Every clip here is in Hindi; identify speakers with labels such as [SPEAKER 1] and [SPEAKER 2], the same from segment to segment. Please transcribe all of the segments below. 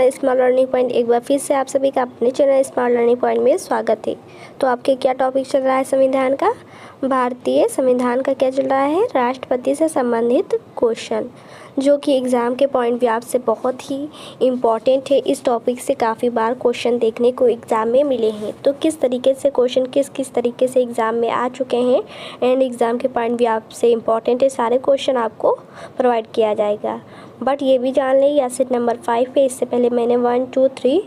[SPEAKER 1] स्मॉल लर्निंग पॉइंट एक बार फिर से आप सभी का अपने चैनल स्मॉल लर्निंग पॉइंट में स्वागत है। तो आपके क्या टॉपिक चल रहा है संविधान का? भारतीय संविधान का क्या चल रहा है? राष्ट्रपति से संबंधित क्वेश्चन, जो कि एग्ज़ाम के पॉइंट ऑफ व्यू से बहुत ही इम्पॉर्टेंट है। इस टॉपिक से काफ़ी बार क्वेश्चन देखने को एग्ज़ाम में मिले हैं। तो किस तरीके से क्वेश्चन किस तरीके से एग्ज़ाम में आ चुके हैं एंड एग्ज़ाम के पॉइंट ऑफ व्यू से इम्पॉर्टेंट है, सारे क्वेश्चन आपको प्रोवाइड किया जाएगा। बट ये भी जान लें, या सेट नंबर 5 पे इससे पहले मैंने 1, 2, 3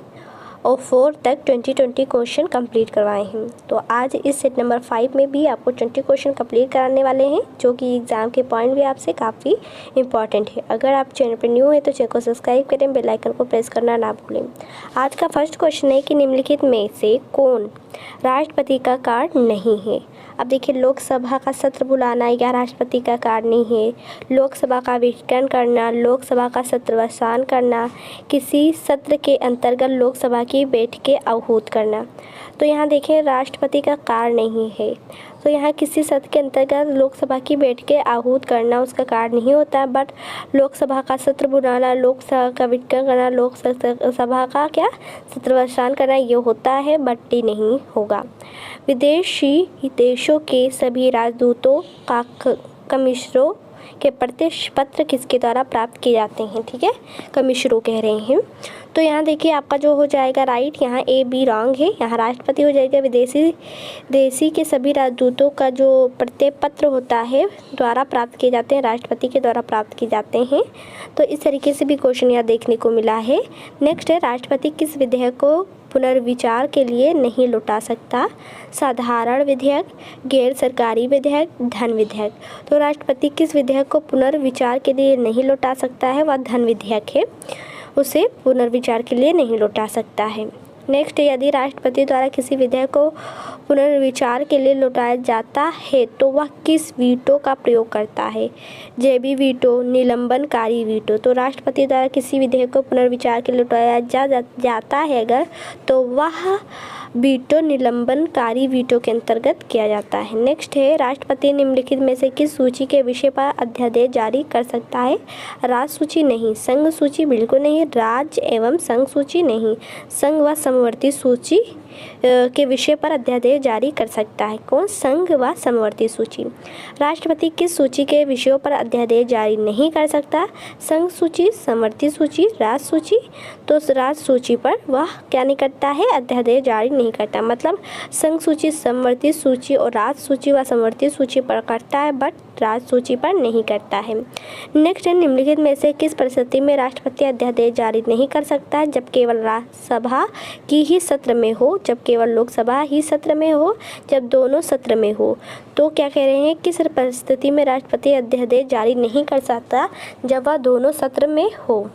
[SPEAKER 1] और 4 तक 20 क्वेश्चन कंप्लीट करवाए हैं। तो आज इस सेट नंबर 5 में भी आपको 20 क्वेश्चन कंप्लीट कराने वाले हैं, जो कि एग्ज़ाम के पॉइंट भी आपसे काफ़ी इंपॉर्टेंट है। अगर आप चैनल पर न्यू है तो चैनल को सब्सक्राइब करें, बेल आइकन को प्रेस करना ना भूलें। आज का फर्स्ट क्वेश्चन है कि निम्नलिखित में से कौन राष्ट्रपति का कार्य नहीं है? अब देखिए, लोकसभा का सत्र बुलाना यह राष्ट्रपति का कार्य नहीं है। लोकसभा का विघटन करना, लोकसभा का सत्रावसान करना, किसी सत्र के अंतर्गत लोकसभा की बैठकें आहूत करना। तो यहाँ देखें, राष्ट्रपति का कार्य नहीं है। तो यहाँ किसी सत्र के अंतर्गत लोकसभा की बैठकें आहूत करना उसका कार्य नहीं होता। बट लोकसभा का सत्र बुलाना, लोकसभा का विघटन करना, लोकसभा का क्या सत्रावसान करना, ये होता है, बट ये नहीं होगा। विदेशी देशों के सभी राजदूतों का कमिश्नरों के प्रत्यक्ष पत्र किसके द्वारा प्राप्त किए जाते हैं? ठीक है, कमिश्नरों कह रहे हैं। तो यहाँ देखिए, आपका जो हो जाएगा राइट, यहाँ ए बी रॉन्ग है। यहाँ राष्ट्रपति हो जाएगा। विदेशी के सभी राजदूतों का जो प्रत्येक पत्र होता है द्वारा प्राप्त किए जाते हैं, राष्ट्रपति के द्वारा प्राप्त किए जाते हैं। तो इस तरीके से भी क्वेश्चन यहाँ देखने को मिला है। नेक्स्ट है, राष्ट्रपति किस विधेयक को पुनर्विचार के लिए नहीं लौटा सकता? साधारण विधेयक, गैर सरकारी विधेयक, धन विधेयक। तो राष्ट्रपति किस विधेयक को पुनर्विचार के लिए नहीं लौटा सकता है? वह धन विधेयक है, उसे पुनर्विचार के लिए नहीं लौटा सकता है। नेक्स्ट, यदि राष्ट्रपति द्वारा किसी विधेयक को पुनर्विचार के लिए लौटाया जाता है तो वह किस वीटो का प्रयोग करता है? जैवी वीटो, निलंबनकारी वीटो। तो राष्ट्रपति द्वारा किसी विधेयक को पुनर्विचार के लिए लौटाया जाता है अगर, तो वह वीटो निलंबनकारी वीटो के अंतर्गत किया जाता है। नेक्स्ट है, राष्ट्रपति निम्नलिखित में से किस सूची के विषय पर अध्यादेश जारी कर सकता है? राज्य सूची नहीं, संघ सूची बिल्कुल नहीं, राज्य एवं संघ सूची नहीं, संघ व समवर्ती सूची के विषय पर अध्यादेश जारी कर सकता है। कौन? संघ व समवर्ती सूची। राष्ट्रपति किस सूची के विषयों पर अध्यादेश जारी नहीं कर सकता? संघ सूची, समवर्ती सूची, राज्य सूची। तो राज्य सूची पर वह क्या नहीं करता है? अध्यादेश जारी नहीं करता। मतलब संघ सूची, समवर्ती सूची और राज्य सूची व समवर्ती सूची पर करता है, बट राज्य सूची पर नहीं करता है। नेक्स्ट है, निम्नलिखित में से किस परिस्थिति में राष्ट्रपति अध्यादेश जारी नहीं कर सकता है? जब केवल राज्यसभा की ही सत्र में हो, जब केवल लोकसभा ही सत्र में हो, जब दोनों सत्र में हो। तो क्या कह रहे हैं, किस परिस्थिति में राष्ट्रपति अध्यादेश जारी नहीं कर सकता? जब वह दोनों सत्र में हो।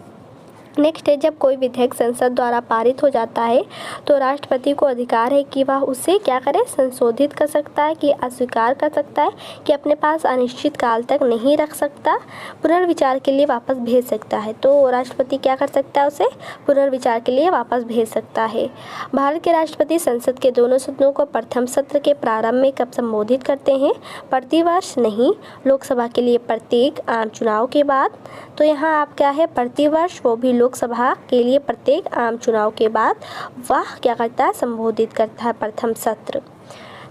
[SPEAKER 1] नेक्स्ट है, जब कोई विधेयक संसद द्वारा पारित हो जाता है तो राष्ट्रपति को अधिकार है कि वह उसे क्या करे? संशोधित कर सकता है, कि अस्वीकार कर सकता है, कि अपने पास अनिश्चित काल तक नहीं रख सकता, पुनर्विचार के लिए वापस भेज सकता है। तो राष्ट्रपति क्या कर सकता है? उसे पुनर्विचार के लिए वापस भेज सकता है। भारत के राष्ट्रपति संसद के दोनों सदनों को प्रथम सत्र के प्रारंभ में कब संबोधित करते हैं? प्रतिवर्ष नहीं, लोकसभा के लिए प्रत्येक आम चुनाव के बाद। तो यहाँ आप क्या है? प्रतिवर्ष, वो भी लोकसभा के लिए प्रत्येक आम चुनाव के बाद वह क्या करता है? संबोधित करता है प्रथम सत्र।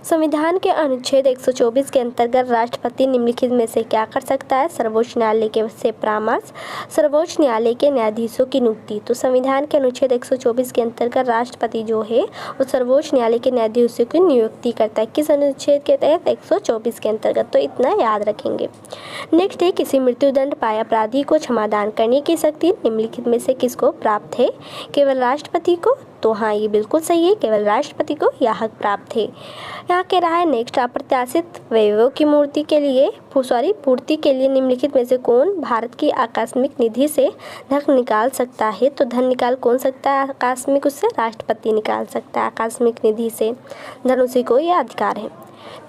[SPEAKER 1] संविधान के अनुच्छेद 124 के अंतर्गत राष्ट्रपति निम्नलिखित में से क्या कर सकता है? सर्वोच्च न्यायालय के से परामर्श, सर्वोच्च न्यायालय के न्यायाधीशों की नियुक्ति। तो संविधान के अनुच्छेद 124 के अंतर्गत राष्ट्रपति जो है वो सर्वोच्च न्यायालय के न्यायाधीशों की नियुक्ति करता है। किस अनुच्छेद के तहत? 124 के अंतर्गत। तो इतना याद रखेंगे। नेक्स्ट है, किसी मृत्युदंड पाए अपराधी को क्षमादान करने की शक्ति निम्नलिखित में से किसको प्राप्त है? केवल राष्ट्रपति को। तो हाँ, ये बिल्कुल सही है, केवल राष्ट्रपति को यह हक प्राप्त है। यहाँ कह रहा है, नेक्स्ट, अप्रत्याशित व्ययों की पूर्ति के लिए निम्नलिखित में से कौन भारत की आकस्मिक निधि से धन निकाल सकता है? तो धन निकाल कौन सकता है आकस्मिक? उससे राष्ट्रपति निकाल सकता है आकस्मिक निधि से धन, उसी को यह अधिकार है।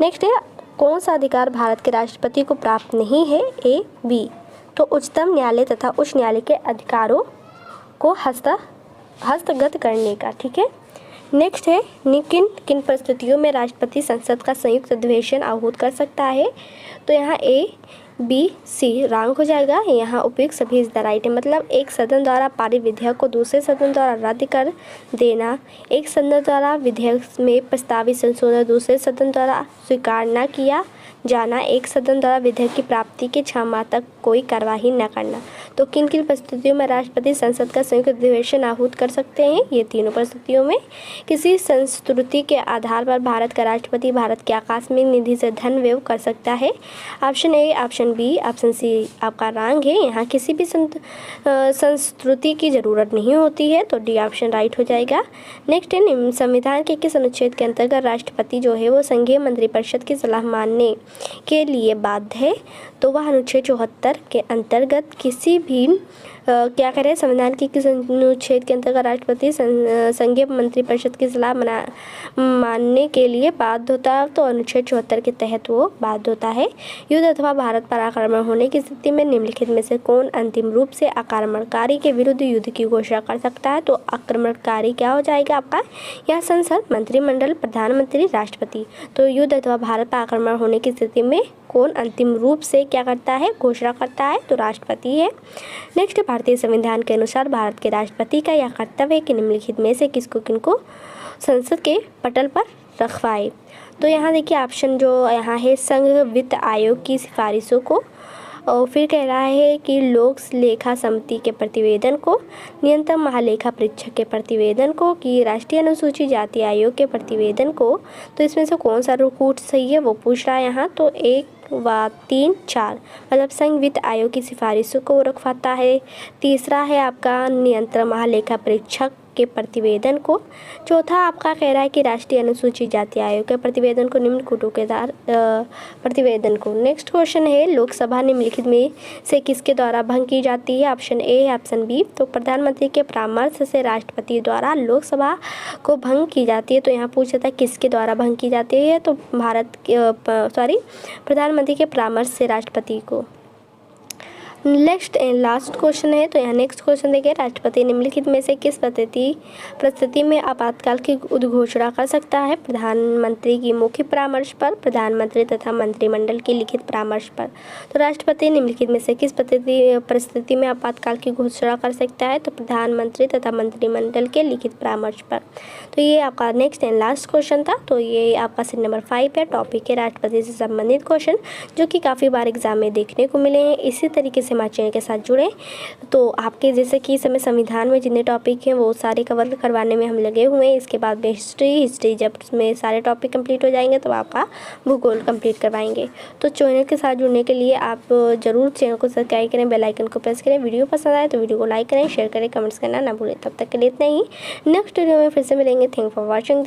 [SPEAKER 1] नेक्स्ट है, कौन सा अधिकार भारत के राष्ट्रपति को प्राप्त नहीं है? ए, बी। तो उच्चतम न्यायालय तथा उच्च न्यायालय के अधिकारों को हस्तगत करने का। ठीक है। नेक्स्ट है, किन परिस्थितियों में राष्ट्रपति संसद का संयुक्त अधिवेशन आहूत कर सकता है? तो यहाँ ए, बी सी रॉन्ग हो जाएगा। यहाँ उपयुक्त सभी इज द राइट है, मतलब एक सदन द्वारा पारित विधेयक को दूसरे सदन द्वारा रद्द कर देना, एक सदन द्वारा विधेयक में प्रस्तावित संशोधन दूसरे सदन द्वारा स्वीकार न किया जाना, एक सदन द्वारा विधेयक की प्राप्ति के 6 माह तक कोई कार्यवाही न करना। तो किन किन परिस्थितियों में राष्ट्रपति संसद का संयुक्त अधिवेशन आहूत कर सकते हैं? ये तीनों परिस्थितियों में। किसी संस्तुति के आधार पर भारत का राष्ट्रपति भारत के आकस्मिक निधि से धन व्यय कर सकता है। Option A, option B, option C आपका रॉन्ग है। यहाँ किसी भी संस्तुति की जरूरत नहीं होती है, तो डी ऑप्शन राइट हो जाएगा। नेक्स्ट है, संविधान के किस अनुच्छेद के अंतर्गत राष्ट्रपति जो है वो संघीय मंत्रिपरिषद की सलाह मानने के लिए बाध्य है? तो वह अनुच्छेद 74 के अंतर्गत किसी भी क्या करें, संविधान के किस अनुच्छेद के अंतर्गत राष्ट्रपति संघीय मंत्रिपरिषद की सलाह मानने के लिए बाध्य होता है? तो अनुच्छेद 74 के तहत वो बाध्य होता है। युद्ध अथवा भारत पर आक्रमण होने की स्थिति में निम्नलिखित में से कौन अंतिम रूप से आक्रमणकारी के विरुद्ध युद्ध की घोषणा कर सकता है? तो आक्रमणकारी क्या हो जाएगा आपका? यह संसद, मंत्रिमंडल, प्रधानमंत्री, राष्ट्रपति। तो युद्ध अथवा भारत पर आक्रमण होने की स्थिति में कौन अंतिम रूप से क्या करता है, घोषणा करता है? तो राष्ट्रपति है। नेक्स्ट, भारतीय संविधान के अनुसार भारत के राष्ट्रपति का यह कर्तव्य है कि निम्नलिखित में से किनको संसद के पटल पर रखवाए? तो यहाँ देखिए ऑप्शन जो यहाँ है, संघ वित्त आयोग की सिफारिशों को, और फिर कह रहा है कि लोक लेखा समिति के प्रतिवेदन को, नियंत्रण महालेखा परीक्षक के प्रतिवेदन को, कि राष्ट्रीय अनुसूचित जाति आयोग के प्रतिवेदन को। तो इसमें से कौन सा रूट सही है वो पूछ रहा है यहाँ। तो 1 व 3 4 मतलब संघ वित्त आयोग की सिफारिशों को रखवाता है। तीसरा है आपका नियंत्रण महालेखा परीक्षक के प्रतिवेदन को। चौथा आपका कह रहा है कि राष्ट्रीय अनुसूचित जाति आयोग के प्रतिवेदन को, निम्न कूटों के प्रतिवेदन को। नेक्स्ट क्वेश्चन है, लोकसभा निम्नलिखित में से किसके द्वारा भंग की जाती है? Option A, option B. तो प्रधानमंत्री के परामर्श से राष्ट्रपति द्वारा लोकसभा को भंग की जाती है। तो यहाँ पूछा था किसके द्वारा भंग की जाती है? तो प्रधानमंत्री के परामर्श से राष्ट्रपति को। नेक्स्ट एंड लास्ट क्वेश्चन है, तो यहाँ नेक्स्ट क्वेश्चन देखिए, राष्ट्रपति निम्नलिखित में से किस परिस्थिति में आपातकाल की उद्घोषणा कर सकता है? प्रधानमंत्री की मौखिक परामर्श पर, प्रधानमंत्री तथा मंत्रिमंडल की लिखित परामर्श पर। तो राष्ट्रपति निम्नलिखित में से किस परिस्थिति में आपातकाल की घोषणा कर सकता है? तो प्रधानमंत्री तथा मंत्रिमंडल के लिखित परामर्श पर। तो ये आपका नेक्स्ट एंड लास्ट क्वेश्चन था। तो ये आपका सीट नंबर 5 है, टॉपिक है राष्ट्रपति से संबंधित क्वेश्चन, जो कि काफ़ी बार एग्जाम में देखने को मिले हैं। इसी तरीके से हमारे चैनल के साथ जुड़े, तो आपके जैसे कि समय संविधान में जितने टॉपिक हैं वो सारे कवर करवाने में हम लगे हुए हैं। इसके बाद में हिस्ट्री जब उसमें सारे टॉपिक कंप्लीट हो जाएंगे तो आपका भूगोल कंप्लीट करवाएंगे। तो चैनल के साथ जुड़ने के लिए आप जरूर चैनल को सब्सक्राइब करें, बेल आइकन को प्रेस करें। वीडियो पसंद आए तो वीडियो को लाइक करें, शेयर करें, कमेंट्स करना ना भूलें। तब तक के लिए इतना ही, नेक्स्ट वीडियो में फिर से मिलेंगे। Thank for watching.